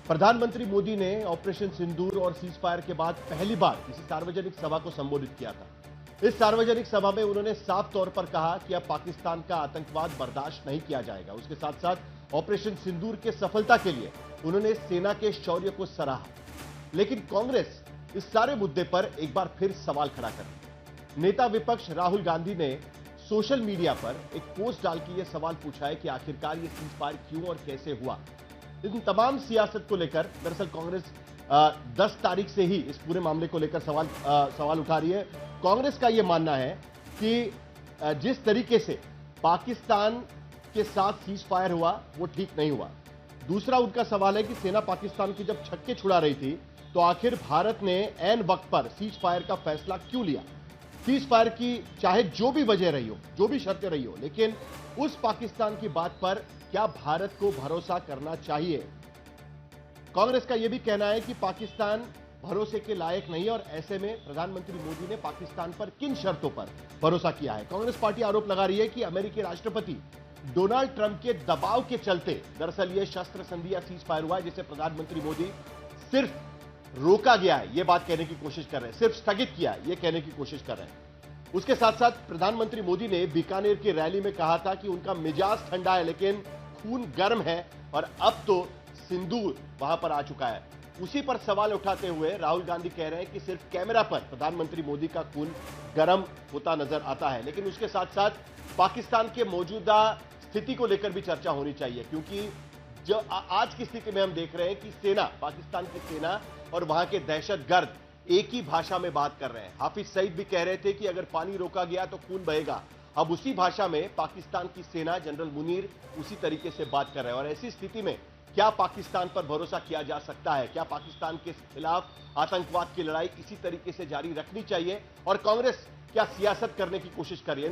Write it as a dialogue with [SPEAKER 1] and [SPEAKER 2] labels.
[SPEAKER 1] प्रधानमंत्री मोदी ने ऑपरेशन सिंदूर और सीज फायर के बाद पहली बार किसी सार्वजनिक सभा को संबोधित किया था। इस सार्वजनिक सभा में उन्होंने साफ तौर पर कहा कि अब पाकिस्तान का आतंकवाद बर्दाश्त नहीं किया जाएगा। उसके साथ साथ ऑपरेशन सिंदूर के सफलता के लिए उन्होंने सेना के शौर्य को सराहा। लेकिन कांग्रेस इस सारे मुद्दे पर एक बार फिर सवाल खड़ा कर नेता विपक्ष राहुल गांधी ने सोशल मीडिया पर एक पोस्ट डाल के यह सवाल पूछा है कि आखिरकार ये सीज फायर क्यों और कैसे हुआ। इन तमाम सियासत को लेकर दरअसल कांग्रेस 10 तारीख से ही इस पूरे मामले को लेकर सवाल उठा रही है। कांग्रेस का यह मानना है कि जिस तरीके से पाकिस्तान के साथ सीज फायर हुआ वो ठीक नहीं हुआ। दूसरा उनका सवाल है कि सेना पाकिस्तान की जब छक्के छुड़ा रही थी तो आखिर भारत ने ऐन वक्त पर सीज फायर का फैसला क्यों लिया। सीज फायर की चाहे जो भी वजह रही हो, जो भी शर्तें रही हो, लेकिन उस पाकिस्तान की बात पर क्या भारत को भरोसा करना चाहिए। कांग्रेस का यह भी कहना है कि पाकिस्तान भरोसे के लायक नहीं और ऐसे में प्रधानमंत्री मोदी ने पाकिस्तान पर किन शर्तों पर भरोसा किया है। कांग्रेस पार्टी आरोप लगा रही है कि अमेरिकी राष्ट्रपति डोनाल्ड ट्रंप के दबाव के चलते दरअसल यह शस्त्र संधि या सीज फायर हुआ है, जिसे प्रधानमंत्री मोदी सिर्फ रोका गया है, यह बात कहने की कोशिश कर रहे हैं, सिर्फ स्थगित किया है, यह कहने की कोशिश कर रहे हैं। उसके साथ साथ प्रधानमंत्री मोदी ने बीकानेर की रैली में कहा था कि उनका मिजाज ठंडा है लेकिन खून गर्म है और अब तो सिंदूर वहां पर आ चुका है। उसी पर सवाल उठाते हुए राहुल गांधी कह रहे हैं कि सिर्फ कैमरा पर प्रधानमंत्री मोदी का खून गर्म होता नजर आता है, लेकिन उसके साथ साथ पाकिस्तान के मौजूदा स्थिति को लेकर भी चर्चा होनी चाहिए, क्योंकि जो आज की स्थिति में हम देख रहे हैं कि सेना, पाकिस्तान की सेना और वहां के दहशतगर्द एक ही भाषा में बात कर रहे हैं। हाफिज सईद भी कह रहे थे कि अगर पानी रोका गया तो खून बहेगा। अब उसी भाषा में पाकिस्तान की सेना, जनरल मुनीर उसी तरीके से बात कर रहे हैं। और ऐसी स्थिति में क्या पाकिस्तान पर भरोसा किया जा सकता है? क्या पाकिस्तान के खिलाफ आतंकवाद की लड़ाई इसी तरीके से जारी रखनी चाहिए और कांग्रेस क्या सियासत करने की कोशिश कर रही है?